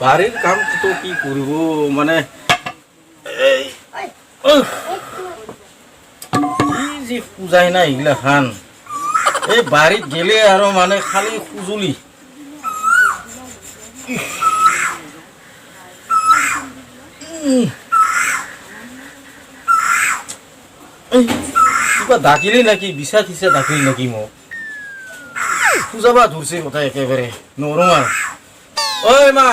বাড়ির কাম তো কি করব মানে এই যে পূজাই না এগুলা খান এই বাড়িত গেলে আর মানে খালি খুজুলি কিবা ডাকিলি নাকি বিছা থিছা ডাকিলি নাকি মোক পূজাবা ধরছে কথা একেবারে নরম আর ওই মা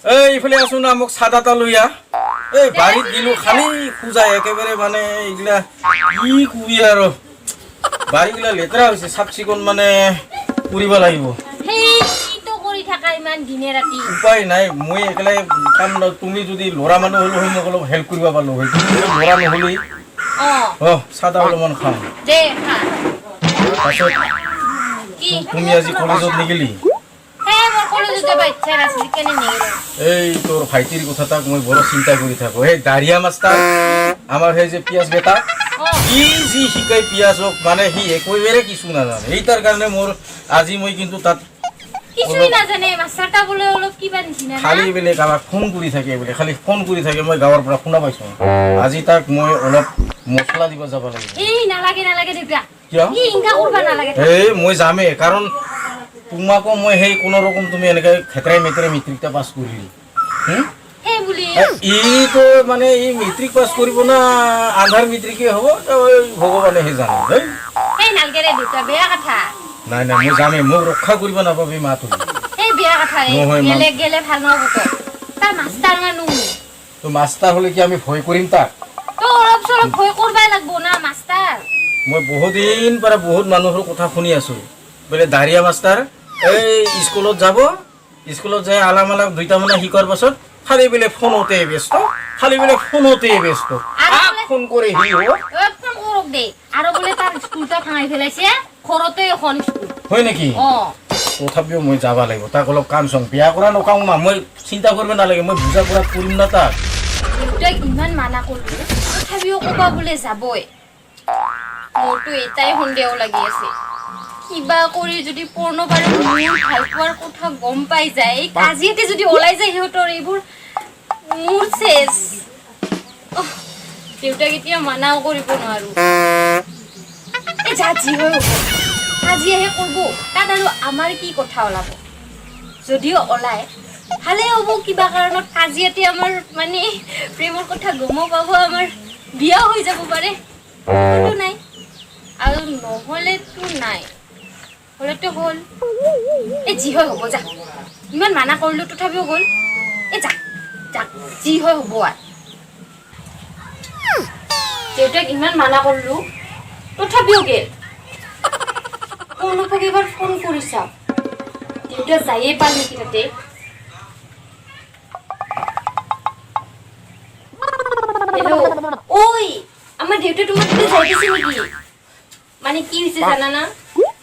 এই ইফালে আসো না মোক সাদাটা লইয়া এই বাড়িত গেলো খালি পূজা একেবারে মানে এগুলা কি কুবি আর বাড়িগুলা লেতেরা হয়েছে চাফ চিকন মানে কৰিব লাগিব উপায় নাই মই একেলাই কাম তুমি যদি ল'ৰা মানুহ হলো হয় মোক অলপ হেল্প কৰিব পাৰলো হয় ল'ৰা নহলি সাদা অলপমান খাম তুমি আজি কলেজত নিগেলি এই তোর ভাইটির কথা তাক মই বড় চিন্তা করে থাকো এই দাঁড়িয়া মাস্টার আমার হে যে পিয়াজ বেটা কি জি শিকাই পিয়াজক মানে হি একবারে কিছু না জানে এই তার কারণে মোর আজি মই কিন্তু তাত কিছুই না জানে মাস্টারটা বলে হলো কি বানিছি না খালি বেলে কাবা ফোন কৰি থাকে বলে খালি ফোন কৰি থাকে মই গাঁৱৰ পৰা শুনা পাইছো আজি তাক মই অলপ মছলা দিব যাব লাগিব এই নালাগে দেউতা কিয় ই ইনকা করবা নালাগে এই মই যামে কাৰণ তোমাকো মই সেই কোনো ৰকম তুমি এনেকে খেতৰাই মেতৰাই মেট্ৰিকটা পাস কৰিলি হে বুলি এই তো মানে এই মেট্ৰিক পাস কৰিব না আধাৰ মেট্ৰিকে হ'ব ভগৱানে হে জানে এই নালগে ৰে দেউতা বেয়া কথা নাই নাই মই যামে মোক ৰক্ষা কৰিব নাপাবি মা তুমি এই বেয়া কথা রে গেলে ভাল নহব তো তার মাস্টার মানু তো মাস্টার হলে কি আমি ভয় কৰিম তাক তো অলপ চলপ ভয় কৰবাই লাগবো না মাস্টাৰ মই বহুত দিন পৰা বহুত মানুহৰ কথা শুনি আছো বলে দাঁড়িয়া মাস্টাৰ এই স্কুলত যাব স্কুলত যাই আলাম আলাম দুইটা মানে শিকাৰ পাছত খালি বেলে ফোনতে ব্যস্ত খালি বেলে ফোনতে ব্যস্ত ফোন করে হি ও ফোন করক দে আর বলে তার স্কুলটা ভাঙাই ফেলাইছে খরতে এখন স্কুল হয় নাকি তথাপিও মই যাব লাগিব তাক অলপ কাম চং বিয়া কৰা নকাও মা মই চিন্তা কৰিব নালাগে মই বুজা কৰা কৰিম না তাক দেউতাক ইমান মানা কৰলো তথাপিও কবা বলে যাবই মোৰটো এটাই সন্দেহ লাগি আছে কিবা কৰি যদি পূৰ্ণবাৰে মোৰ ভাল পোৱাৰ কথা গম পাই যায় কাজিয়াতে যদি ওলাই যায় সিহঁতৰ এইবোৰ মোৰ শেষ দেউতাক এতিয়া মানাও কৰিব নোৱাৰো এই যাজি হৈ হ'ব কাজিয়াহে কৰিব তাত আৰু আমাৰ কি কথা ওলাব যদিও ওলাই ভালে হ'ব কিবা কাৰণত কাজিয়াতে আমাৰ মানে প্ৰেমৰ কথা গম পাব আমাৰ বিয়া হৈ যাব পাৰে কিন্তু নাই আৰু নহ'লেতো নাই হলেতো হল এই যি হয় হ'ব যা ইমান মানা কৰিলো তথাপিও গ'ল এই যা যা যি হয় হ'ব আৰু দেউতাক ইমান মানা কৰিলো তথাপিও গেল অনুপক এবাৰ ফোন কৰি চাওঁ দেউতা যায়ে পাল নেকি তাতে হেল্ল' ঐ আমাৰ দেউতা তোমাৰ তাতে যাই দিছে নেকি মানে কি হৈছে জানানা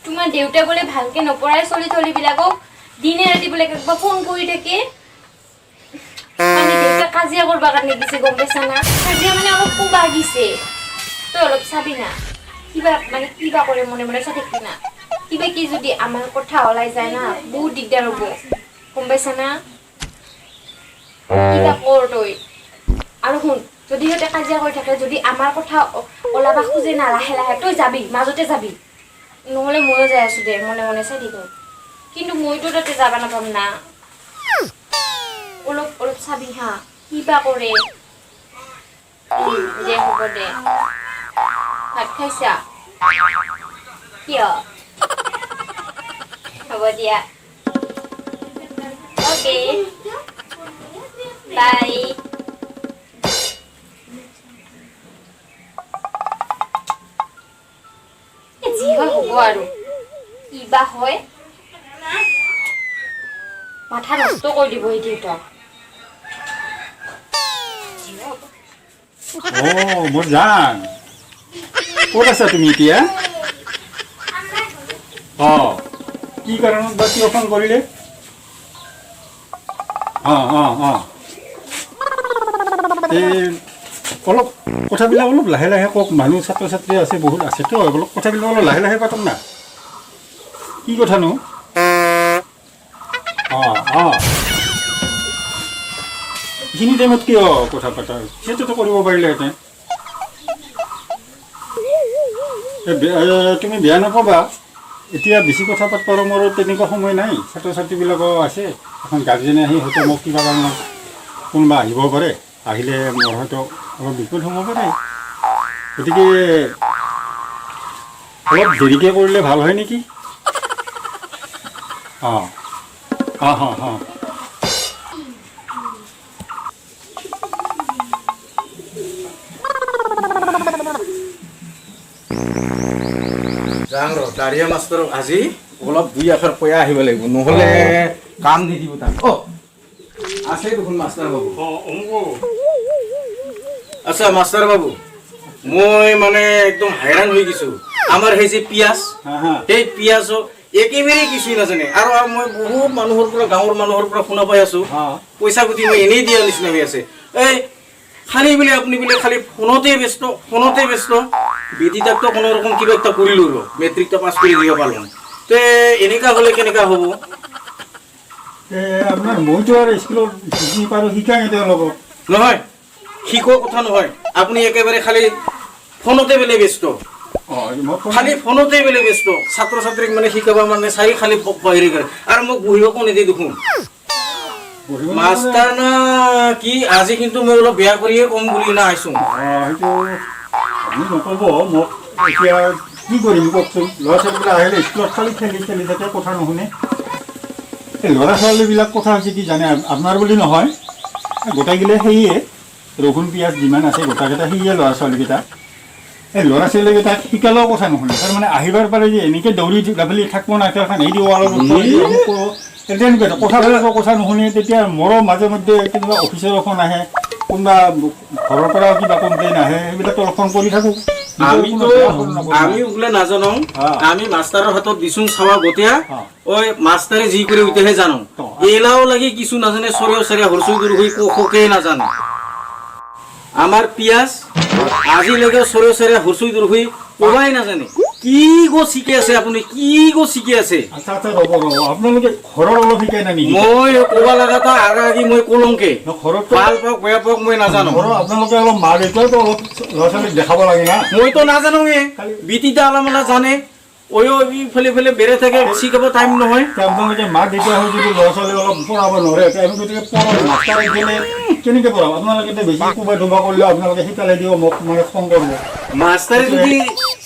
তোমাৰ দেউতা বলে ভালকে নপঢ়াই চলি থলিবিলাকক দিনে ৰাতি বলে একবাৰ ফোন কৰি থাকে মানে দেউতা কাজিয়া কৰবা কাৰণে দিছে গম পাইছা না কাজিয়া মানে অলপ কোবা গিছে তই অলপ চাবি না কিবা কৰে মনে মনে চাই থাকিবি না কিবা কি যদি আমাৰ কথা ওলাই যায় না বহুত দিগদাৰ হ'ব গম পাইছা না কিবা কৰ তই আৰু শুন যদি সিহঁতে কাজিয়া কৰি থাকে যদি আমাৰ কথা ওলাবা খোজে না লাহে লাহে তই যাবি মাজতে যাবি নহলে ময়ো যাই আছো দে মনে মনে চাই দিম কিন্তু মইতো তাতে যাবা নাপাম না অলপ অলপ চাবি হা কিবা কৰে দে হ'ব দে ভাত খাইছা কিয় হ'ব দিয়া অ'কে বাই যি হয় হ'ব আৰু কিবা হয় মাথা নষ্ট কৰি দিব এই দেউতা মোৰ জান ক'ত আছা তুমি এতিয়া কি কাৰণত বা কিয় ফোন কৰিলে অলপ কথাবিলাক অলপ লাহে লাহে কওক মানুহ ছাত্ৰ ছাত্ৰী আছে বহুত আছে তো অলপ কথাবিলাক অলপ লাহে লাহে পাতক না কি কথানো এইখিনি টাইমত কিয় কথা পাতা সেইটোতো কৰিব পাৰিলেহেঁতেন তুমি বেয়া নাপাবা এতিয়া বেছি কথা পাতিবৰ মোৰ তেনেকুৱা সময় নাই ছাত্ৰ ছাত্ৰীবিলাকো আছে এখন গাৰ্জেনে আহি হয়তো মোক কিবা কাৰণত কোনোবা আহিব পাৰে আহিলে মোৰ হয়তো অলপ বিপদ হ'ব পাৰে গতিকে অলপ দেৰিকৈ কৰিলে ভাল হয় নেকি অঁ অঁ অঁ অঁ যাওঁ ৰ দাৰিয়া মাষ্টৰক আজি অলপ দুই আখৰ পয়া আহিব লাগিব নহ'লে কাম নিদিব তাক আছে দেখোন মাষ্টাৰ বাবু আচ্ছা মাষ্টাৰ বাবু মই মানে একদম হাইৰাণ হৈ গৈছো আমাৰ সেই যে পিঁয়াজ সেই পিঁয়াজো একেবাৰে কিছুই নাজানে আৰু মই বহুত মানুহৰ পৰা গাঁৱৰ মানুহৰ পৰা শুনা পাই আছো পইচা গুটি মই এনেই দিয়া নিচিনা হৈ আছে এই খালি বোলে আপুনি বোলে খালি ফোনতে ব্যস্ত বিদিতাকতো কোনো ৰকম কিবা এটা কৰিলো ৰ মেট্ৰিকটা পাছ কৰি দিব পাৰলো তে এনেকা হ'লে কেনেকা হ'ব আপোনাৰ মইতো আৰু স্কুলত বুজি পাৰোঁ শিকাই তেওঁলোকক নহয় শিকোৱা কথা নহয় আপুনি একেবাৰে খালি ফোনতে বোলে ব্যস্ত খালি ফোনতে বোলে ব্যস্ত ছাত্ৰ ছাত্ৰীক মানে শিকাবা মানে চাই খালি বাহিৰে কৰে আৰু মোক বহিবকো নিদি দেখোন মাষ্টাৰ না কি আজি কিন্তু মই অলপ বেয়া কৰিয়ে কম বুলি না আহিছোঁ সেইটো আপুনি নক'ব মোক এতিয়া কি কৰিম কওকচোন ল'ৰা ছোৱালীবিলাক আহিলে স্কুলত খালি খেলি থাকে কথা নুশুনে এই ল'ৰা ছোৱালীবিলাক কথা হৈছে কি জানে আপোনাৰ বুলি নহয় গোটাইগিলে সেয়ে ৰঘুন পিঁয়াজ যিমান আছে গোটাকেইটা সেয়ে ল'ৰা ছোৱালীকেইটা এই ল'ৰা ছোৱালীকেইটাক শিকালেও কথা নুশুনে তাৰমানে আহিবাৰ পাৰে যে এনেকৈ দৌৰি গাবলি থাকিব নাই এখন এই দিব অলপ তেনেকুৱা কথাবিলাকৰ কথা নুশুনে তেতিয়া মোৰো মাজে মধ্যে কেতিয়াবা অফিচৰ এখন আহে কোনোবা ঘৰৰ পৰাও কিবা কমপ্লেইন আহে সেইবিলাক তলখন কৰি থাকোঁ আমি ওগুলো নাজানো আমি মাষ্টাৰৰ হাতত দিছোঁ চাৱা গোটেয়া ঐ মাষ্টাৰে যি কৰি উঠেহে জানো এলাও লাগি কিছু নাজানে চৰিয়া চৰিয়া হৰচৈ দূৰ হৈ কোকে নাজানে আমাৰ পিঁয়াজ আজিলৈকে চৰিয়া চৰিয়া হৰচৈ দূৰ হৈ ক'বাই নাজানে কি গো শিকি আছে আপুনি কি গো শিকি আছে আচ্ছা ৰ'ব আপোনালোকে ঘৰৰ অলপ শিকাই নাই নেকি মই ক'বা লগাটা আগি মই কলংকে ঘৰত ভাল পাওক বেয়া পাওক মই নাজানো আপোনালোকে অলপ মা দেউতাইতো অলপ ল'ৰা ছোৱালীক দেখাব লাগে না মইতো নাজানোৱে বিটিটা অলপ জানে ওয়ো ইফালে ইফালে বেৰে থাকে শিকাব টাইম নহয় আপোনালোকে মা দেউতা হৈ যদি ল'ৰা ছোৱালী অলপ পঢ়াব নোৱাৰে আমি গতিকে পঢ়াব মাষ্টাৰে গ'লে কেনেকৈ পঢ়াব আপোনালোকে বেছি কোবাই ধুবা কৰিলেও আপোনালোকে শিকালে দিব মোক মানে খং কৰিব মাষ্টাৰে যদি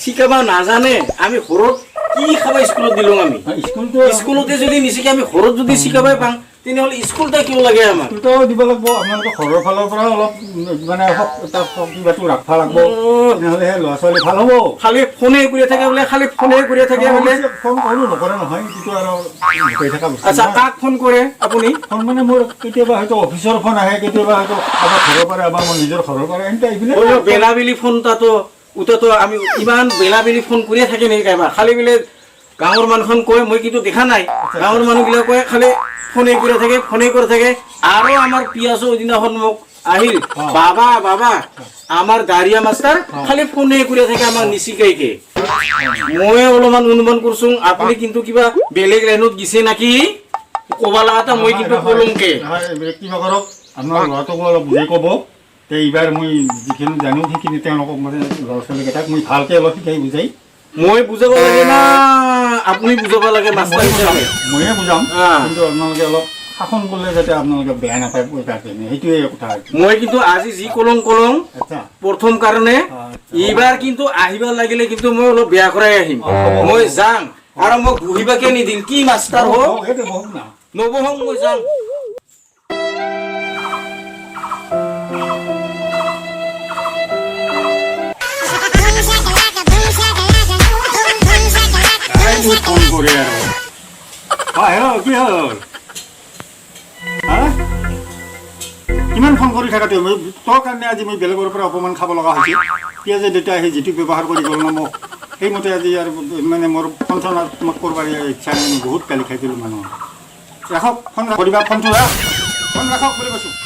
শিকাব নাজানে আমি ঘৰত কি খাব স্কুলত দিলোঁ আমি স্কুলতে যদি নিশিকে আমি ঘৰত যদি শিকাবই পাওঁ তেনেহ'লে স্কুলটা কিয় লাগে আমাক স্কুলটাও দিব লাগিব আপোনালোকে ঘৰৰ ফালৰ পৰা অলপ মানে কিবাটো ৰাখিব লাগিব তেনেহ'লে সেই ল'ৰা ছোৱালী ভাল হ'ব খালি ফোনে কৰি থাকে বোলে খালি ফোনে কৰি থাকে বোলে ফোন কৰোঁ নকৰে নহয় কিন্তু আৰু কৰি থকা আচ্ছা কাক ফোন কৰে আপুনি ফোন মানে মোৰ কেতিয়াবা হয়তো অফিচৰ ফোন আহে কেতিয়াবা হয়তো আমাৰ ঘৰৰ পৰা আমাৰ মোৰ নিজৰ ঘৰৰ পৰা এনেকৈ এইবিলাক বেলাবেলি ফোন তাতো উঠাতো আমি ইমান বেলাবেলি ফোন কৰিয়ে থাকি নেকি কাইবা খালি বোলে গাঁৱৰ মানুহখন কয় মই কিন্তু দেখা নাই গাঁৱৰ মানুহবিলাকে খালি ফোনে কৰি থাকে আৰু আমাৰ পিঁয়াজৰ দিনাখন মোক আহিল বাবা আমাৰ দাৰিয়া মাষ্টাৰ খালি ফোনে কৰি থাকে আমাক নিশিকাইকে মই অলপমান অনুমান কৰিছোঁ আপুনি কিন্তু কিবা বেলেগ লাইনত গিছে নেকি ক'বা লগাটা মই কিন্তু কলংকে কিবা কৰক আপোনাৰ ল'ৰাটোকো অলপ বুজাই ক'ব এইবাৰ মই যিখিনি জানো সেইখিনি তেওঁলোকক মানে ল'ৰা ছোৱালীকেইটাক মই ভালকৈ অলপ শিকাই বুজাই মই বুজাব লাগে না আপুনি বুজাব লাগে মাষ্টাৰ হিচাপে ময়ে বুজাম কিন্তু আপোনালোকে অলপ শাসন কৰিলে যাতে আপোনালোকে বেয়া নাপায় সেইটোৱে কথা মই কিন্তু আজি যি কলং প্ৰথম কাৰণে এইবাৰ কিন্তু আহিব লাগিলে কিন্তু মই অলপ বেয়া কৰাই আহিম মই যাম আৰু মোক বহিবাকে নিদিম কি মাষ্টাৰ হওক নবহং মই যাম ফোন কৰে আৰু কি হ'ল কিমান ফোন কৰি থাকা তুমি তোৰ কাৰণে আজি মই বেলেগৰ পৰা অপমান খাব লগা হৈছে এতিয়া যে দেউতাই সেই যিটো ব্যৱহাৰ কৰি গ'ল ন মোক সেইমতে আজি আৰু মানে মোৰ ফোন চোন তোমাক কৰিব ইচ্ছা নাই বহুত গালি খাই দিলোঁ মানুহক ৰাখক ফোন কৰিবা ফোনটো ফোন ৰাখক বুলি কৈছোঁ